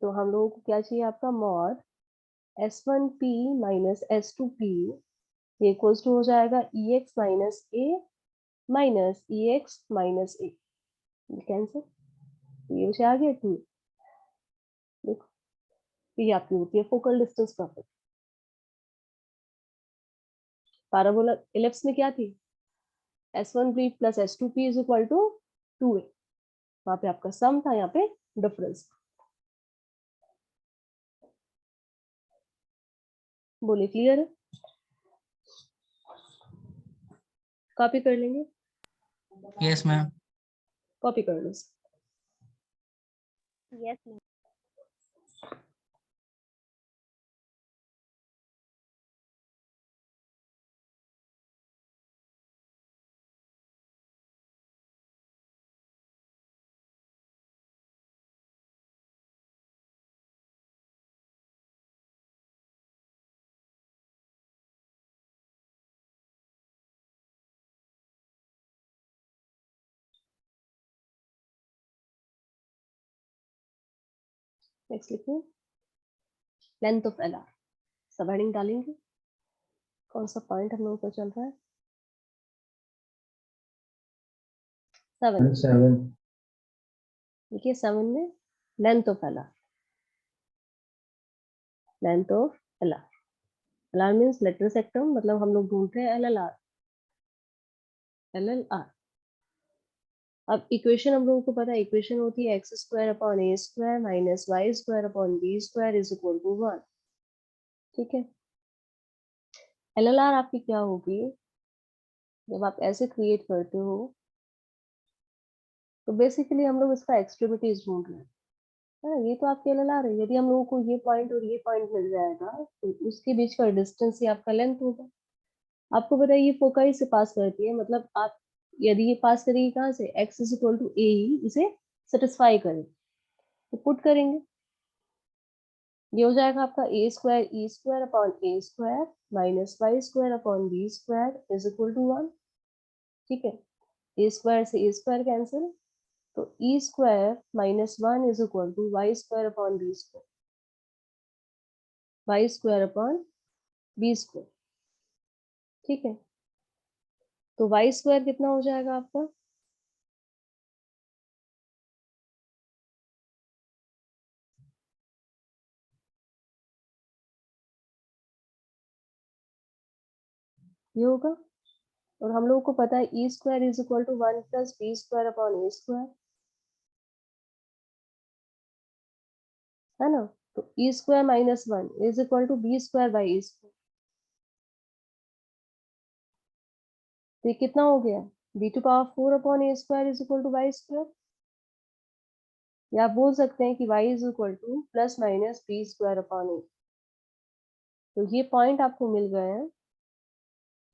तो हम लोगों को क्या चाहिए, आपका mod S1P minus S2P equals to हो जाएगा EX minus A minus EX minus A। Cancel, ये विषय आ गया 2। देखो ये आपकी होती है focal distance property. Parabola ellipse में क्या थी, S1P plus S2P is equal to 2A। वहां पे आपका सम था, यहाँ पे डिफरेंस। बोले क्लियर है? कॉपी कर लेंगे? Yes ma'am. कॉपी कर लो। Yes ma'am. नेक्स्ट लिखिए, लेंथ ऑफ एल आर। सब हेडिंग डालेंगे। कौन सा पॉइंट हम लोगों को चल रहा है? 7। देखिए 7 में length of L R, length of L R. L R means lateral rectum, मतलब हम लोग ढूंढ रहे हैं LLR, LLR। अब इक्वेशन हम लोगों को पता है, इक्वेशन होती है X square upon A square minus Y square upon B square is equal to 1। ठीक है, LLR आपकी क्या होगी, जब आप ऐसे क्रिएट करते हो तो बेसिकली हम लोग इसका एक्सट्रीमिटीज ढूंढ रहे हैं। हाँ, ये तो आपके LLR है। यदि हम लोगों को ये पॉइंट और ये पॉइंट मिल जाएगा तो उसके बीच का डिस्टेंस ही आपका लेंथ होगा। आपको पता है ये फोकाई से पास करती है, मतलब आप यदि ये पास करेगी कहाँ से, x इज इक्वल टू ए ही इसे सेटिस्फाई करे तो पुट करेंगे। ये हो जाएगा आपका a square E square upon A square minus Y square upon B square is equal to 1। ठीक है, ए स्क्वायर से ए स्क्वायर कैंसिल, तो e square minus 1 is equal to y square upon B square, y square upon B square. ठीक है, तो Y square कितना हो जाएगा आपका, ये होगा। और हम लोगों को पता है e square is equal to 1 plus B square upon A square, है ना। तो e square minus 1 is equal to B square by a square. तो ये कितना हो गया, b to power 4 upon A square is equal to y square. या आप बोल सकते हैं कि y is equal to plus minus B square upon a. तो ये पॉइंट आपको मिल गए हैं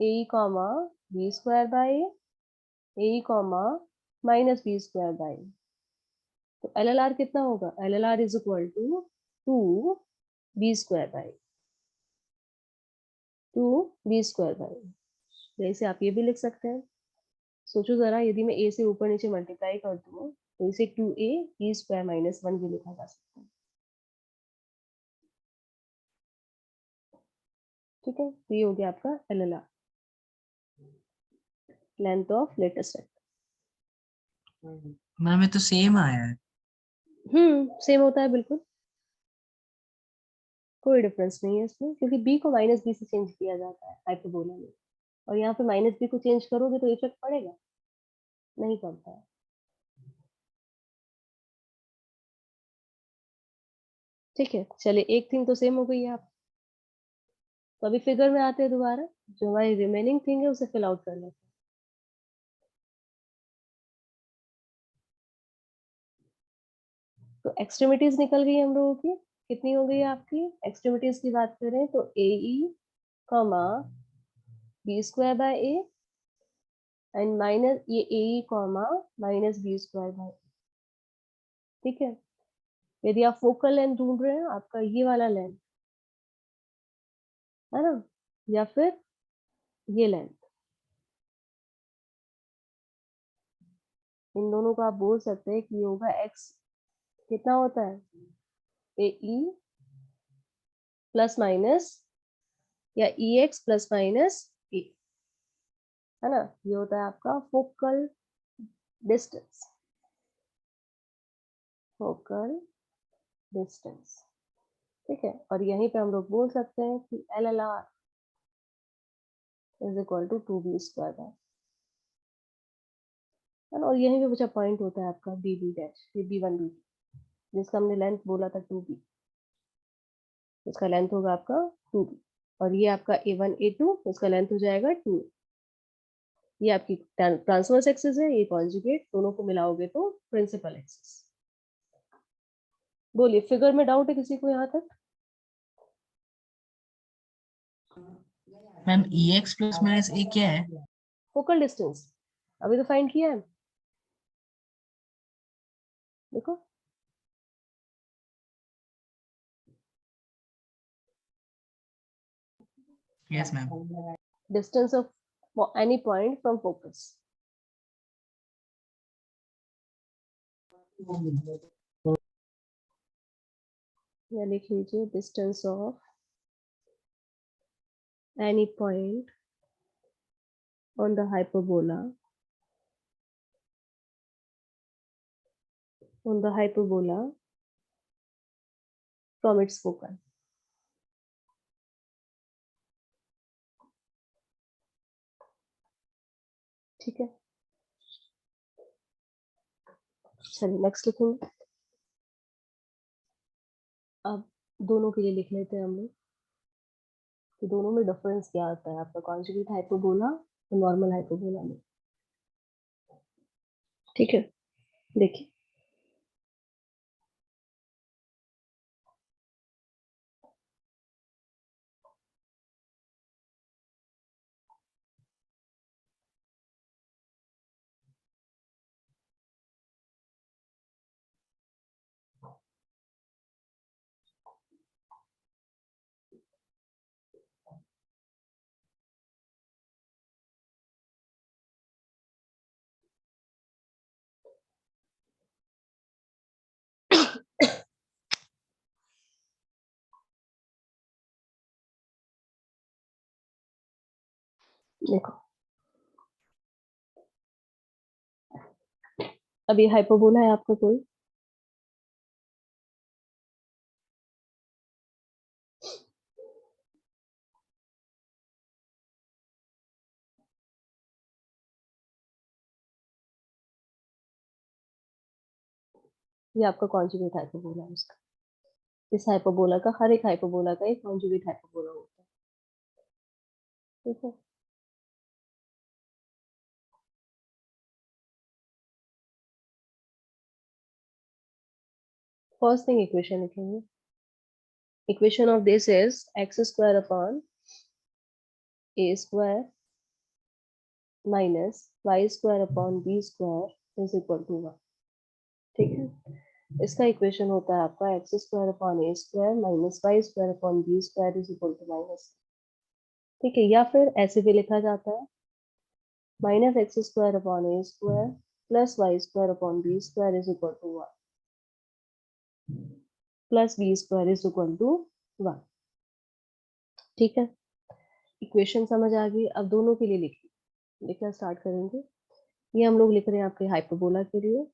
a comma b square by a comma minus B square by. तो LLR कितना होगा, LLR is equal to 2 b square by 2 b square by. जैसे आप ये भी लिख सकते हैं। सोचो जरा, यदि मैं ए से ऊपर नीचे मल्टीप्लाई कर दूं तो इसे 2a बी स्क्वायर माइनस 1 भी लिखा जा सकता है। ठीक है, तो ये हो गया आपका LLR, length of latest sector. Ma'am ये तो सेम आया है। सेम होता है बिल्कुल, कोई डिफरेंस नहीं है इसमें, क्योंकि b को माइनस बी से चेंज किया जाता है हाइपरबोला में। और यहाँ पे माइनस बी को चेंज करोगे तो इफेक्ट पड़ेगा, नहीं पड़ता है। ठीक है, चलिए एक थिंग तो सेम हो गई है आप। तो अभी फिगर में आते हैं दोबारा, जो हमारी रिमेनिंग थिंग है उसे फिल आउट कर लेते हैं। तो एक्सट्रीमिटीज निकल गई हम लोगों की, कितनी हो गई आपकी एक्सट्रीमिटीज की बात करें तो a e comma b square by a and minus ये a e comma minus B square by. ठीक है, यदि आप फोकल लेंथ ढूंढ रहे हैं, आपका ये वाला लेंथ है ना, या फिर ये लेंथ, इन दोनों को आप बोल सकते हैं कि ये होगा एक्स, कितना होता है ए ई प्लस माइनस या ई एक्स प्लस माइनस ए, है ना। ये होता है आपका फोकल डिस्टेंस, फोकल डिस्टेंस, ठीक है। और यहीं पे हम लोग बोल सकते हैं कि L L R is equal to 2b square है ना। और यहीं पे बचा पॉइंट होता है आपका बी बी डैश, ये B1 B, जिसका हमने लेंथ बोला था 2b, इसका लेंथ होगा आपका 2b। और ये आपका A1 A2, इसका लेंथ हो जाएगा 2। ये आपकी ट्रांसवर्स एक्सिस है, ये कॉन्जुगेट, दोनों को मिलाओगे तो प्रिंसिपल एक्सिस। बोलिए, फिगर में डाउट है किसी को यहाँ तक? Ma'am EX plus minus A क्या है? फोकल डिस्टेंस अभी तो फाइंड किया है, देखो। Yes ma'am. Distance of any point from focus. या लिख लीजिए distance of any point on the hyperbola from its focal। ठीक है, चलिए नेक्स्ट लिखेंगे। अब दोनों के लिए लिख लेते हैं हम लोग कि दोनों में डिफरेंस क्या आता है आपका कॉन्जुगेट हाइपरबोला और नॉर्मल हाइपरबोला में। ठीक है, देखिए देखो, अब ये हाइपरबोला है आपका कोई, ये आपका कॉन्जुगेट हाइपरबोला है उसका। इस हाइपरबोला का, हर एक हाइपरबोला का एक कॉन्जुगेट हाइपरबोला होता है, ठीक है। फर्स्ट थिंग इक्वेशन लिखेंगे। Equation of this is x square upon A square minus Y square upon B square is equal to 1, ठीक है। इसका इक्वेशन होता है आपका x square upon A square minus Y square upon B square is equal to minus, ठीक है। या फिर ऐसे भी लिखा जाता है minus x square upon A square plus y square upon B square is equal to 1 plus B square is equal to 1, ठीक है। इक्वेशन समझ आ गई। अब दोनों के लिए लिखना स्टार्ट करेंगे। ये हम लोग लिख रहे हैं आपके हाइपरबोला के लिए,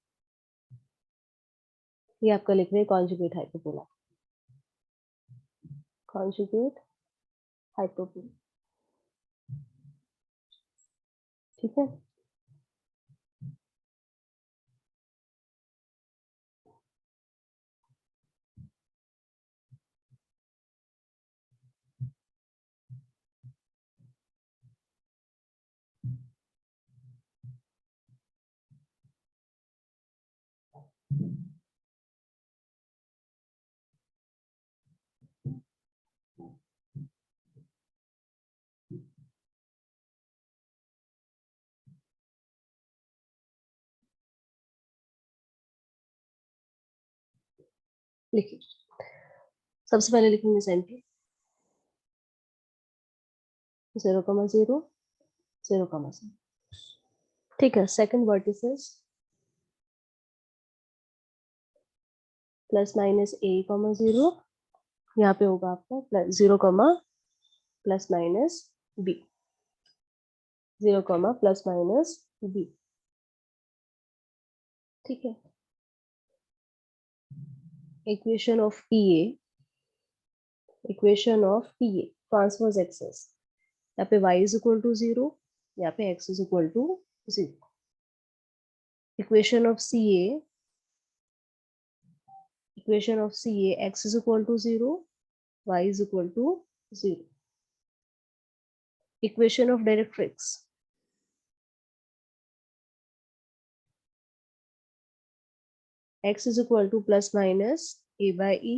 ये आपका लिख रहे हैं कॉन्जुगेट हाइपरबोला, कॉन्जुगेट हाइपरबोला, ठीक है। लिखिए, सबसे पहले लिखेंगे सेंटर 0,0 0,0, ठीक है। Second vertices plus minus A comma 0, यहाँ पे होगा आपका plus 0 comma plus minus B, 0 comma plus minus B. ठीक है, equation of P A transverse axis, यहाँ पे y इज इक्वल टू 0, यहाँ पे x is equal to 0। Equation of C A x is equal to 0, y is equal to 0। Equation of directrix, x is equal to plus minus a by e,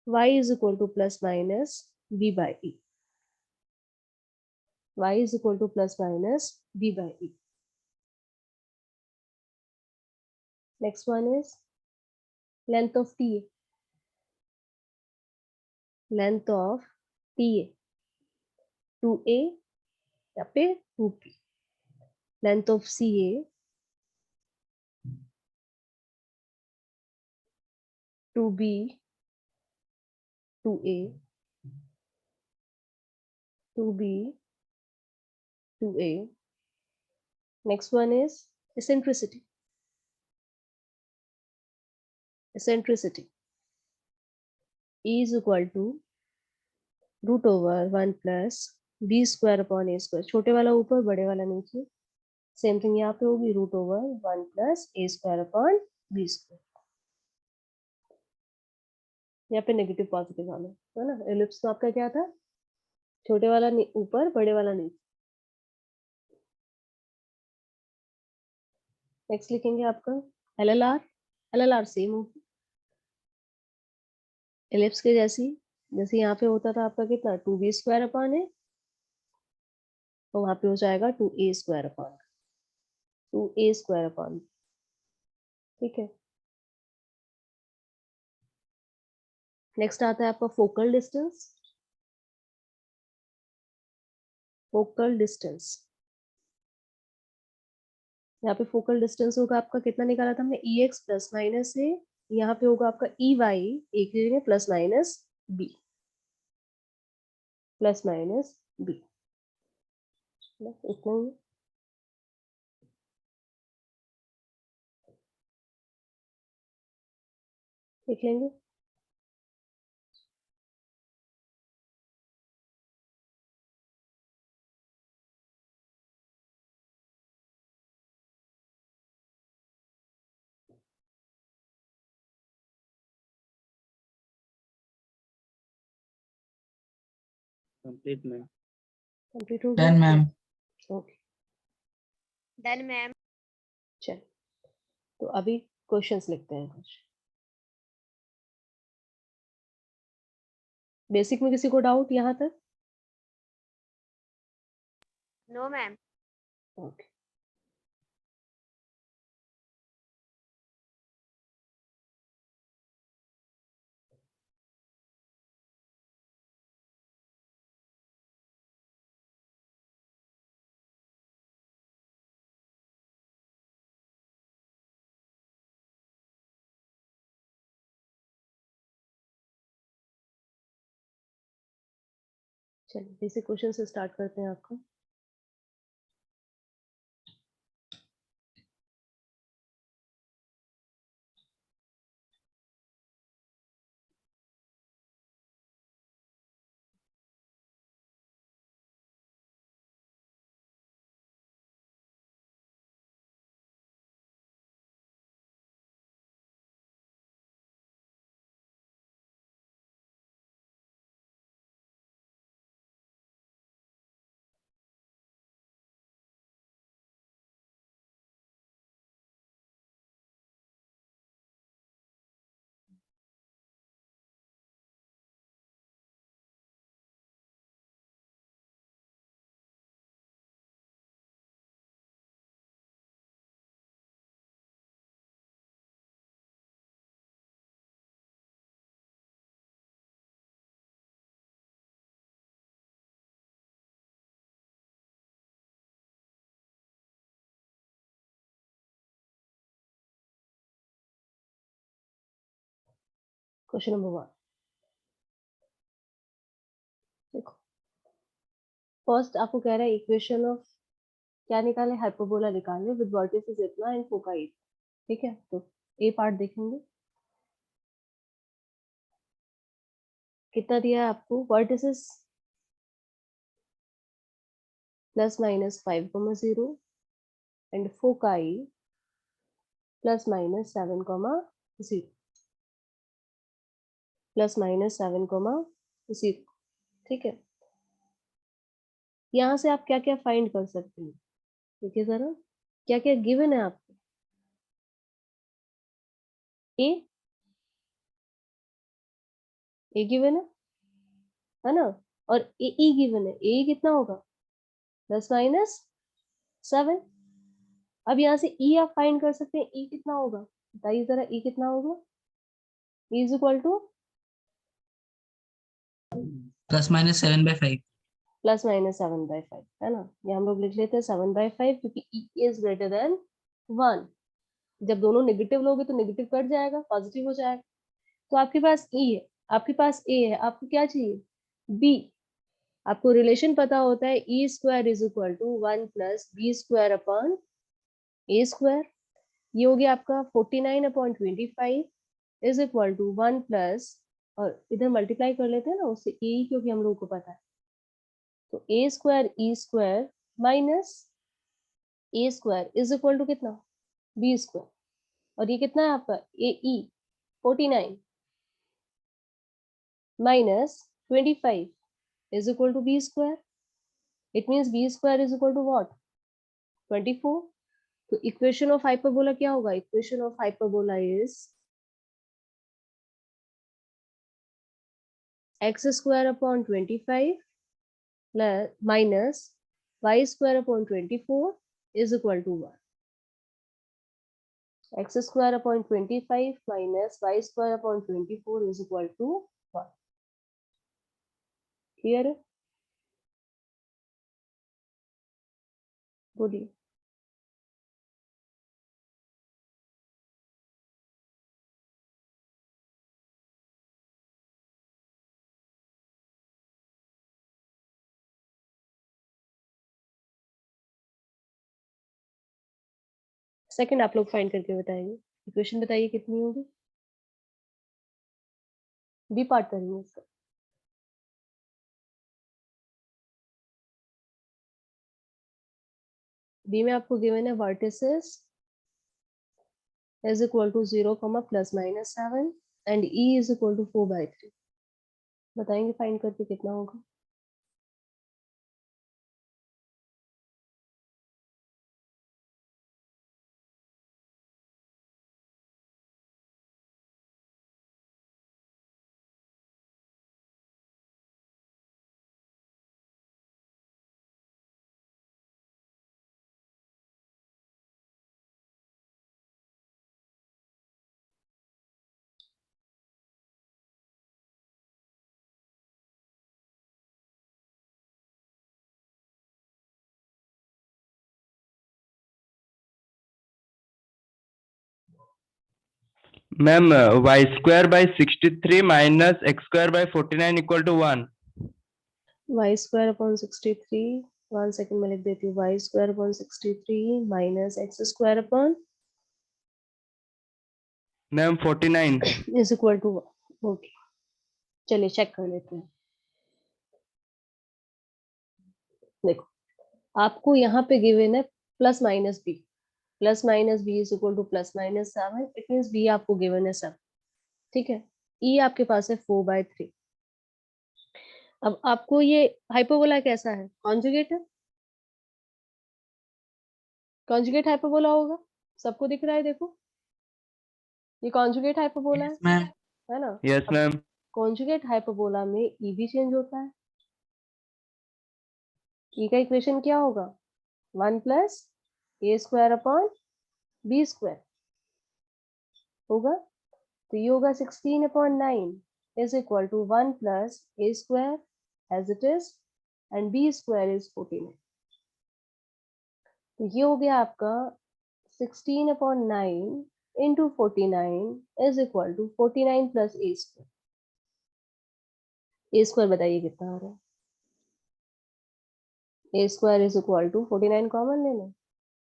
y is equal to plus minus b by e, y is equal to plus minus b by e. Next one is length of TA, length of TA 2a या पे 2p, length of CA 2b 2a 2b 2a. Next one is eccentricity, E is equal to root over 1 plus B square upon A square, छोटे वाला ऊपर बड़े वाला नीचे, same thing यहाँ पे होगी root over 1 plus a square upon B square. यहाँ पे नेगेटिव पॉजिटिव वाला है ना, एलिप्स तो आपका क्या था, छोटे वाला ऊपर बड़े वाला नीचे। नेक्स्ट लिखेंगे आपका एल एल आर सेम होगी एलिप्स के जैसी, जैसे यहाँ पे होता था आपका कितना 2b स्क्वायर अपॉन है, तो वहां पे हो जाएगा 2a स्क्वायर अपॉन। ठीक है, नेक्स्ट आता है आपका फोकल डिस्टेंस। यहाँ पे फोकल डिस्टेंस होगा आपका, कितना निकाला था हमने, ई एक्स प्लस माइनस है, यहाँ पे होगा आपका ई वाई एक जगह plus minus B, plus minus B, इतना ही लिख लेंगे। Complete ma'am. कंप्लीट हो डन गया, मैम। Okay done ma'am. चल, तो अभी क्वेश्चंस लिखते हैं कुछ। बेसिक में किसी को डाउट यहाँ तक? No ma'am. ओके, चलिए बेसिक क्वेश्चन से स्टार्ट करते हैं आपका। क्वेश्चन नंबर 1 देखो, फर्स्ट आपको कह रहा है इक्वेशन ऑफ क्या निकाले, हाइपरबोला निकाले विद वर्टिसेस इतना एंड फोकाई, ठीक है। तो ए पार्ट देखेंगे, कितना दिया है आपको, वर्टिसेस ±5,0 एंड फोकाई ±7,0 ±7,0, ठीक है। यहाँ से आप क्या क्या फाइंड कर सकते हैं, देखिए जरा क्या क्या गिवन है आपको। ए गिवन है ना, और ए ई गिवन है, ए कितना होगा ±7। अब यहाँ से ई आप फाइंड कर सकते हैं, ई कितना होगा, बताइए जरा, ई कितना होगा, ई इज इक्वल टू ±7/5। ±7/5, है ना। ये हम लोग लिख लेते हैं 7/5 क्योंकि ई इज ग्रेटर देन 1। जब दोनों नेगेटिव लोगे तो नेगेटिव कट जाएगा, पॉजिटिव हो जाएगा। तो आपके पास ई है, आपके पास ए है, आपको क्या चाहिए, बी। आपको रिलेशन पता होता है e square is equal to 1 + b² upon a²। ये हो गया आपका 49/25 इज इक्वल टू 1 प्लस, और इधर मल्टीप्लाई कर लेते हैं ना उससे ए, क्योंकि हम लोगों को पता है। तो a² e² minus a² is equal to कितना, b²। और ये कितना है आपका ए ई 49 minus 25 is equal to b²। It means b² is equal to what, 24। तो इक्वेशन ऑफ हाइपरबोला क्या होगा, equation of hyperbola is x² upon 25 minus y² upon 24 is equal to 1। x² upon 25 minus y² upon 24 is equal to 1। Clear है, बोलिए। Second आप लोग find करके बताएंगे, equation बताइए कितनी होगी, बी पार्ट करेंगे इसका। बी में आपको गिवन है vertices is equal to 0, ±7 and e is equal to 4/3। बताएंगे फाइंड करके कितना होगा। Ma'am y²/63 minus x²/49 equal to 1। y² upon 63, 1 second में लिख देती हूँ, y² upon 63 minus x² upon ma'am 49। Is equal to, okay चलिए चेक कर लेते हैं। देखो आपको यहाँ पे गिवन है plus minus B, is equal to ±7। It means B आपको गिवन है 7, ठीक है। ई आपके पास है 4/3। अब आपको ये हाइपरबोला कैसा है, कॉन्जुगेट है, कॉन्जुगेट हाइपरबोला होगा, सबको दिख रहा है, देखो ये कॉन्जुगेट हाइपरबोला यस मैम। है ना। यस अब मैम। कॉन्जुगेट हाइपरबोला में ई भी चेंज होता है। ई का इक्वेशन क्या होगा, 1 + a² अपॉन b² होगा। तो ये होगा 16/9 is equal to 1 + a² as it is and b² is 49। तो ये हो गया आपका 16/9 into 49 is equal to 49 plus a square. a square बताइए कितना आ रहा है? a square is equal to 49 common लेना,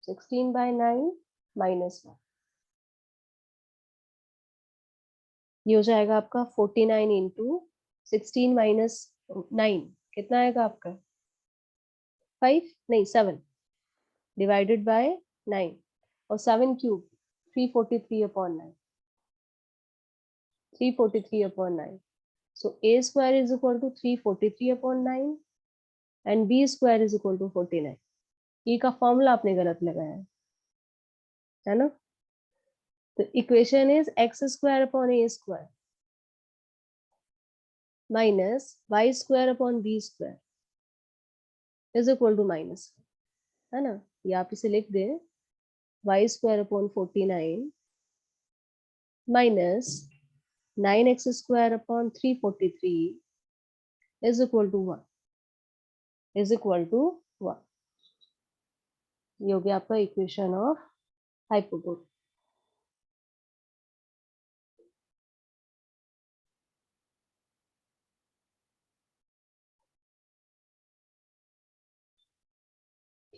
16 by 9 minus 1. ये हो जाएगा आपका 49 into 16 minus 9 कितना आएगा आपका? 5 नहीं 7 divided by 9 और 7 cube 343 upon 9. 343 upon 9. So a square is equal to 343 upon 9 and b square is equal to 49. e का फॉर्मूला आपने गलत लगाया है ना? तो equation is x square upon a square minus y square upon b square is equal to minus, है ना? ये आप इसे लिख दें, y square upon 49 minus 9x square upon 343 is equal to 1. Is equal to 1. ये हो गया आपका equation of hyperbola.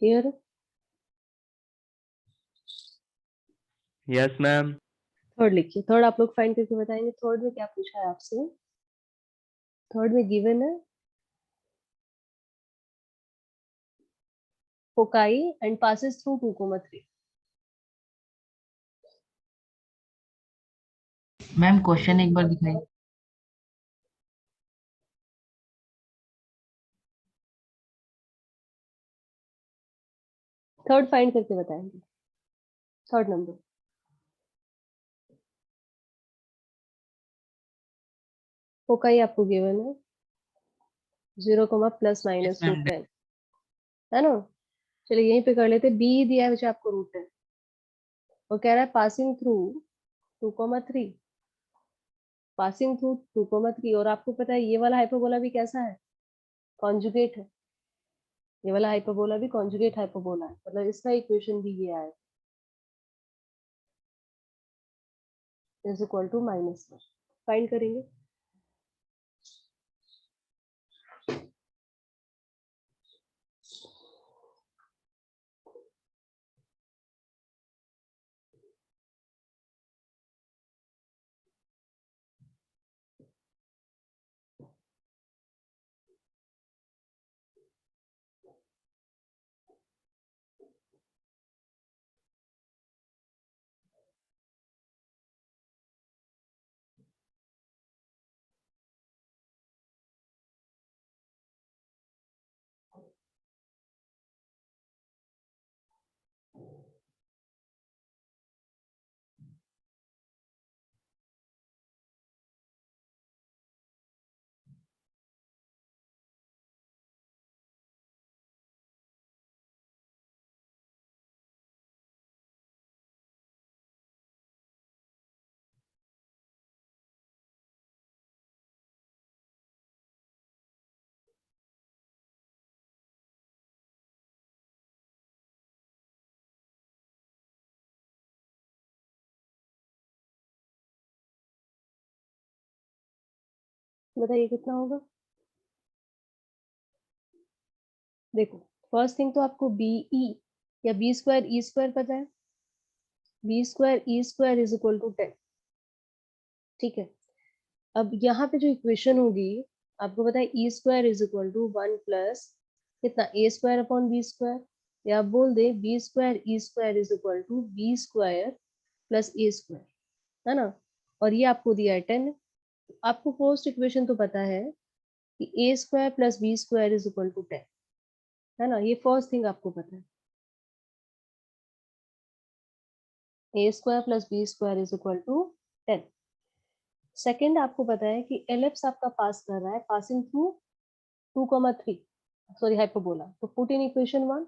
Clear? Yes, ma'am. Third लिखिए. थर्ड आप लोग फाइंड करके बताएंगे. थर्ड में क्या पूछा है आपसे? थर्ड में गिवन है foci and passes through 2,3. Ma'am question एक बार दिखाइए. थर्ड फाइंड करके बताएंगे. थर्ड नंबर फोकाई आपको गिवन है 0, प्लस माइनस ma'am. रूट 10, है ना? चलिए यहीं पे कर लेते. बी दिया है मुझे आपको रूट 10 और कह रहा है पासिंग थ्रू 2,3. पासिंग थ्रू 2,3 और आपको पता है ये वाला हाइपरबोला भी कैसा है? कॉन्जुगेट है. ये वाला हाइपरबोला भी कॉन्जुगेट हाइपरबोला है, मतलब इसका इक्वेशन भी ये आए इज इक्वल टू -1. फाइंड करेंगे. बताइए कितना होगा? देखो फर्स्ट थिंग तो आपको बी ई या बी स्क्वायर ई स्क्वायर पता है. B square E square is equal to 10. ठीक है. अब यहाँ पे जो इक्वेशन होगी आपको पता है e square is equal to 1 plus कितना a square upon B square, या आप बोल दे b square E square is equal to B square plus a square, है ना? और ये आपको दिया है 10. आपको फर्स्ट इक्वेशन तो पता है कि a square plus B square is equal to 10, है ना? ये फर्स्ट थिंग आपको पता है. ए square plus B square is equal to 10. Second आपको पता है कि एलिप्स आपका पास कर रहा है पासिंग थ्रू 2,3 सॉरी हाइपरबोला. तो पुट इन इक्वेशन 1.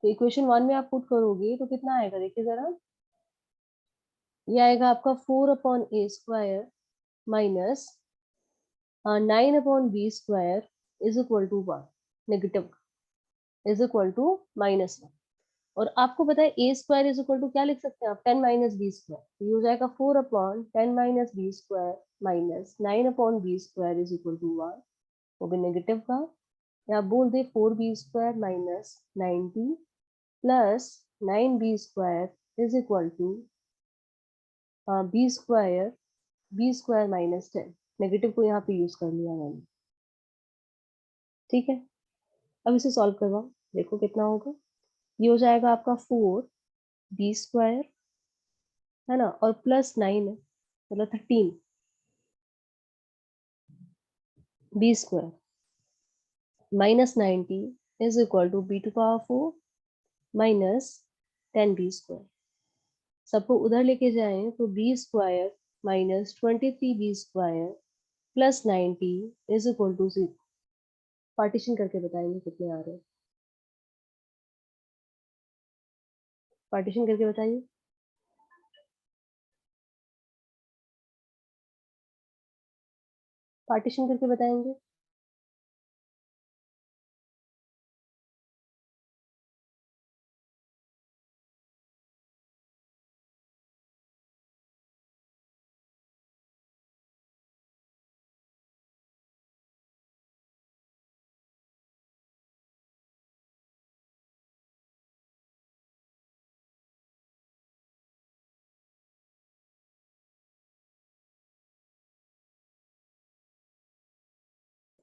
तो इक्वेशन 1 में आप पुट करोगे तो कितना आएगा? देखिए जरा, ये आएगा आपका 4 upon A square minus 9 upon B square is equal to 1 negative is equal to -1. और आपको पता है ए स्क्वायर इज इक्वल टू क्या लिख सकते हैं आप, 10 माइनस बी स्क्वायर। ये हो जाएगा 4 upon 10 minus B square minus 9 upon B square is equal to 1। वो भी नेगेटिव का, या आप बोल दे 4b square minus 90 plus 9b square is equal to B square minus 10। Negative को यहाँ पे यूज कर लिया मैंने। ठीक है, अब इसे सॉल्व करवाओ, देखो कितना होगा। ये हो जाएगा आपका 4b स्क्वायर, है ना, और प्लस 9 है मतलब 13 B square minus 90 is equal to B to power 4 minus 10b square. सबको उधर लेके जाएं तो B square minus 23b square plus 90 is equal to 0। Partition करके बताएंगे कितने आ रहे हैं, पार्टीशन करके बताइए। पार्टीशन करके बताएंगे।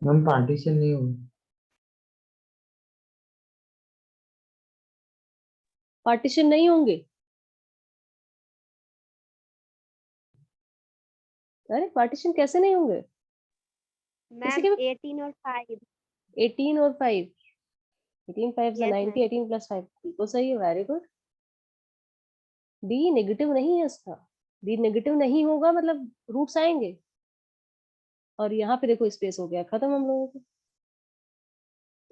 मैम पार्टीशन नहीं हुआ। पार्टीशन नहीं होंगे? अरे पार्टीशन कैसे नहीं होंगे? किसी मैम के भी 18 और 5। 18 और 5, 18 5 से यस 90, मैम। 18 प्लस 5 बिल्कुल सही है, वेरी गुड। डी नेगेटिव नहीं है इसका, डी नेगेटिव नहीं होगा मतलब रूट्स आएंगे। और यहाँ पे देखो स्पेस हो गया, खत्म हम लोगों को।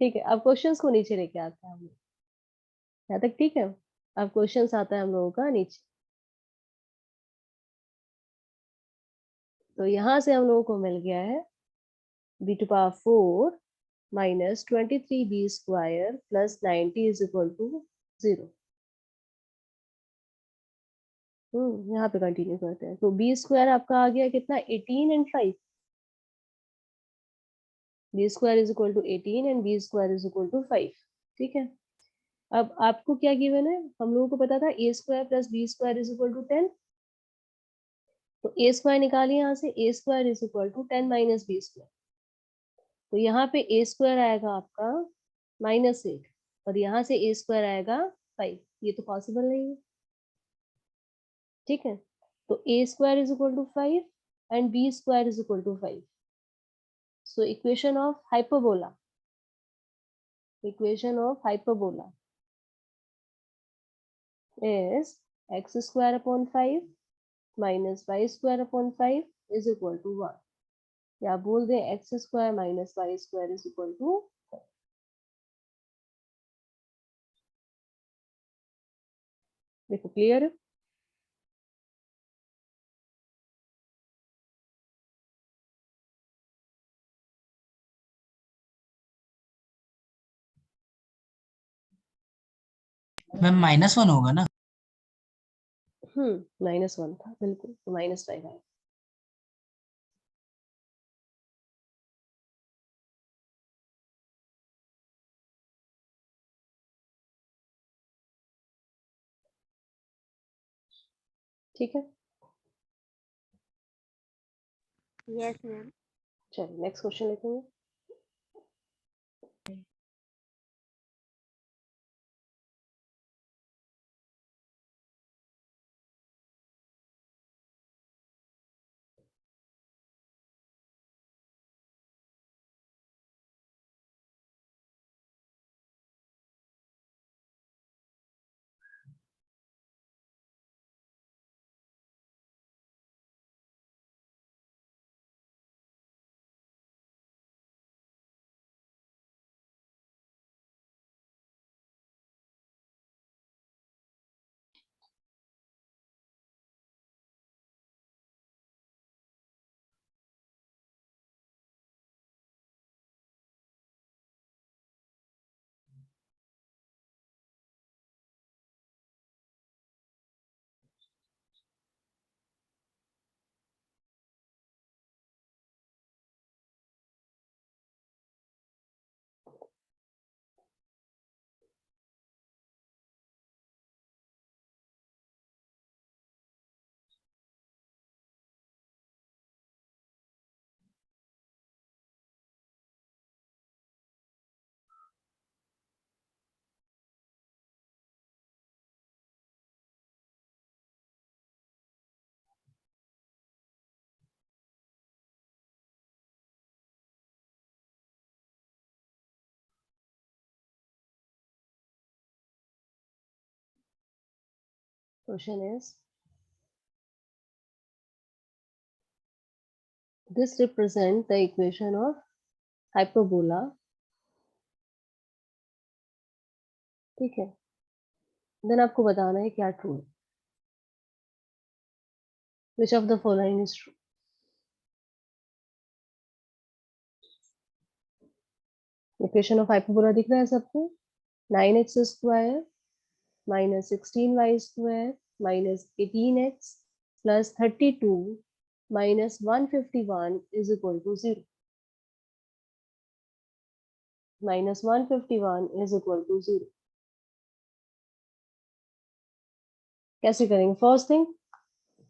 ठीक है, अब क्वेश्चंस को नीचे लेके आते हैं हम लोग, यहाँ तक ठीक है। अब क्वेश्चंस आता है हम लोगों का नीचे। तो यहाँ से हम लोगों को मिल गया है B to power 4 minus 23b square plus 90 is equal to 0। यहाँ पे कंटिन्यू करते हैं। तो बी स्क्वायर आपका आ गया कितना, 18 and 5। B square is equal to 18 and B square is equal to 5। ठीक है, अब आपको क्या गिवन है, हम लोगों को पता था a square plus B square is equal to 10। तो ए स्क्वायर निकालिए यहाँ से, a square is equal to 10 minus B square. तो यहाँ पे ए स्क्वायर आएगा आपका -8 और यहाँ से ए स्क्वायर आएगा 5। ये तो पॉसिबल नहीं है। ठीक है, तो a square is equal to 5 and B square is equal to 5। So equation of hyperbola, equation of hyperbola is x square upon 5 minus y square upon 5 is equal to 1। या बोल दें x square minus y square is equal to 5। देखो clear है? Ma'am -1 होगा ना? -1 था बिल्कुल, तो -5 आया। ठीक है, यस मैम। चलिए नेक्स्ट क्वेश्चन लेते हैं। Question is, this represents the equation of hyperbola. ठीक है, देन आपको बताना है क्या ट्रू है. Which of the following is true? Equation of hyperbola दिख रहा है सबको. 9x square minus 16y square minus 18x plus 32 minus 151 is equal to 0. Minus 151 is equal to 0. कैसे करेंगे? फर्स्ट थिंग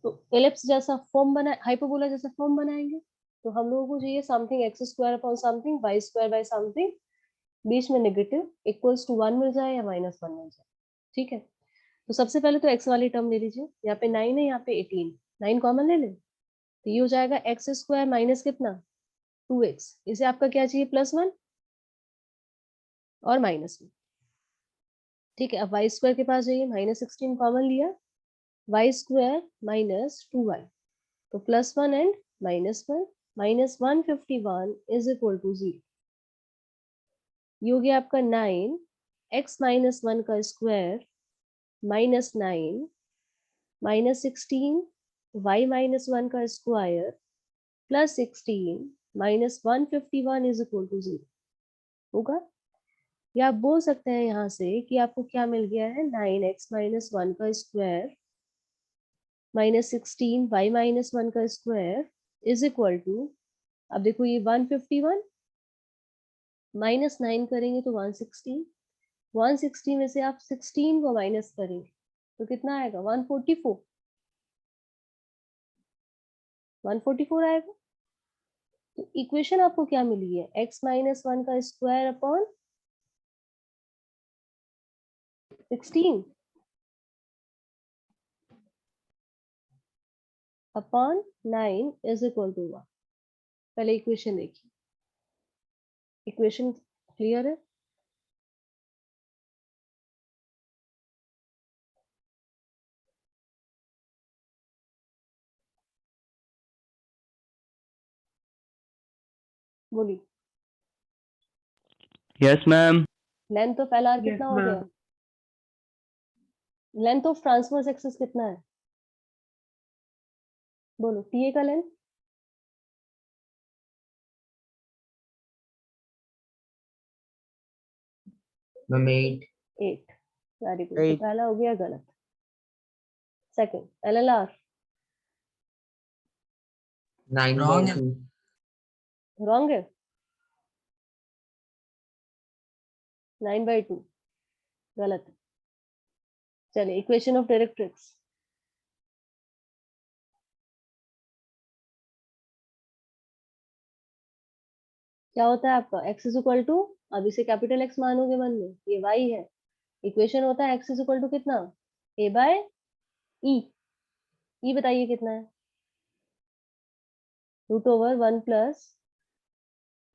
तो एलिप्स जैसा फॉर्म बना, हाइपरबोला जैसा फॉर्म बनाएंगे. तो हम लोगों को चाहिए something x square upon something y square by something, बीच में नेगेटिव इक्वल्स टू 1 मिल जाए या -1 मिल जाए. ठीक है, तो सबसे पहले तो एक्स वाली टर्म ले लीजिए. यहाँ पे 9 है, यहाँ पे 18, 9 कॉमन ले लें तो ये हो जाएगा एक्स स्क्वायर माइनस कितना 2x. इसे आपका क्या चाहिए? +1 और -1. ठीक है, अब वाई स्क्वायर के पास जाइए. -16 कॉमन लिया, वाई स्क्वायर माइनस 2y, तो +1 and -1, minus 151 is equal to 0. ये हो गया आपका 9 x माइनस 1 का square minus 9 minus 16 y minus 1 का square plus 16 minus 151 is equal to 0 होगा. या आप बोल सकते हैं यहाँ से कि आपको क्या मिल गया है? 9x माइनस 1 का स्क्वायर माइनस 16 y माइनस 1 का स्क्वायर इज इक्वल टू, अब देखो ये 151 माइनस 9 करेंगे तो 160, 160 में से आप 16 को माइनस करेंगे तो कितना आएगा? 144, 144 आएगा. तो इक्वेशन आपको क्या मिली है? x माइनस 1 का square upon 16 upon 9 is equal to 1. पहले इक्वेशन देखिए. इक्वेशन क्लियर है? बोली. Yes, ma'am. Length of L are Yes, कितना हो ma'am. गया? लेंथ ऑफ ट्रांसवर्स एक्सिस कितना है? बोलो. टीए का लेंथ मैम 8. 8. Very good. तो 8. पहला हो गया गलत. सेकंड एलएलआर Wrong है. 9/2. रॉन्ग है. 9/2 गलत है. चलिए इक्वेशन ऑफ डायरेक्ट्रिक्स. क्या होता है आपका? x इज इक्वल टू, अब इसे कैपिटल X मानोगे मन में, ये y है. इक्वेशन होता है x इज इक्वल टू कितना? a/e. e बताइए कितना है? √1 प्लस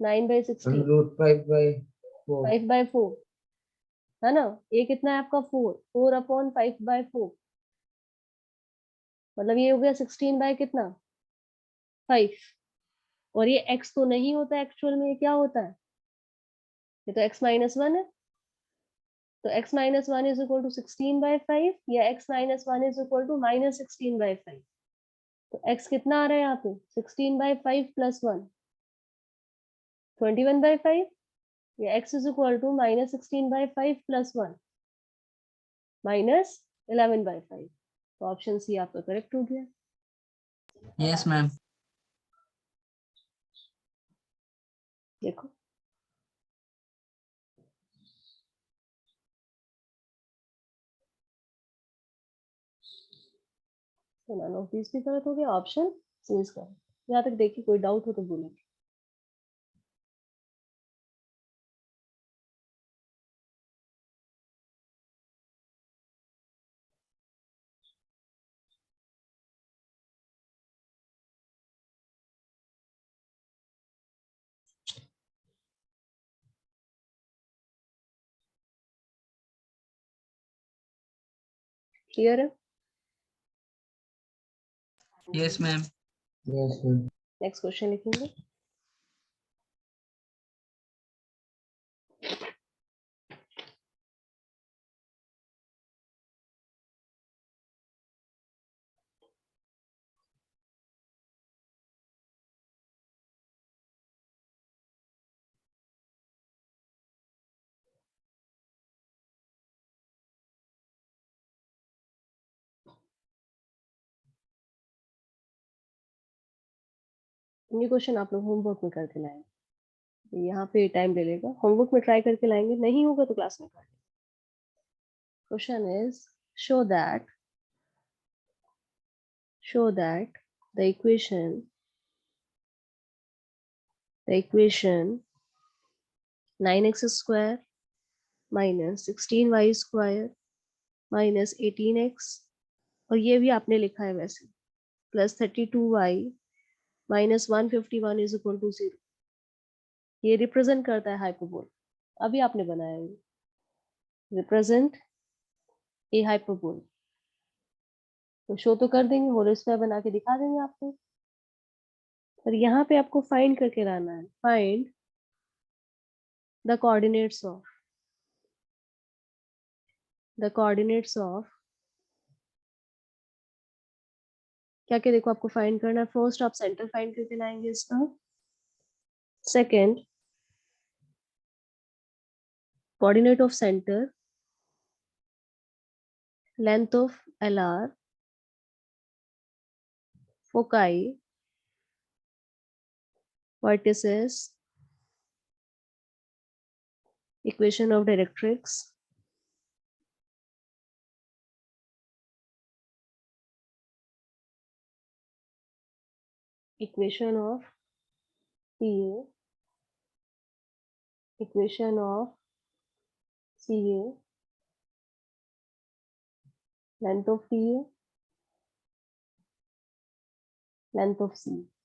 9/16, √5/4. 5/4 है ना. ये कितना है आपका? 4 अपॉन 5/4, मतलब ये हो गया 16 बाय कितना? 5. और ये x तो नहीं होता एक्चुअल में, ये क्या होता है? ये तो x माइनस 1 है. तो x minus 1 is equal to 16/5 या x minus 1 is equal to -16/5. तो x कितना आ रहा है यहाँ पे? 16/5 प्लस 1 21/5 या x is equal to -16/5 plus 1 -11/5. तो ऑप्शन सी आपका करेक्ट हो गया. Yes, ma'am. देखो तो नन ऑफ दिस भी गलत हो गया. Option C is correct. यहाँ तक देखिए, कोई डाउट हो तो बोलें. क्लियर है? Yes, ma'am. Yes, ma'am. Next question लिखेंगे. ये क्वेश्चन आप लोग होमवर्क में करके लाएंगे. यहाँ पे टाइम ले लेगा. होमवर्क में ट्राई करके लाएंगे, नहीं होगा तो क्लास में कर लेंगे. Question is show that the equation 9x square minus 16y square minus 18x, और ये भी आपने लिखा है वैसे, plus 32y minus 151 is equal to 0, ये रिप्रेजेंट करता है हाइपरबोल. अभी आपने बनाया है, रिप्रेजेंट ए हाइपरबोल. तो शो तो कर देंगे, होल स्क्वायर बना के दिखा देंगे आपको. पर यहाँ पे आपको फाइंड करके लाना है. फाइंड द कोऑर्डिनेट्स ऑफ क्या क्या देखो आपको फाइंड करना है. फर्स्ट आप सेंटर फाइंड करके लाएंगे इसका. Second coordinate of centre, length of LR, foci, vertices, equation of directrix, equation of CA, equation of CA, length of TA, length of C.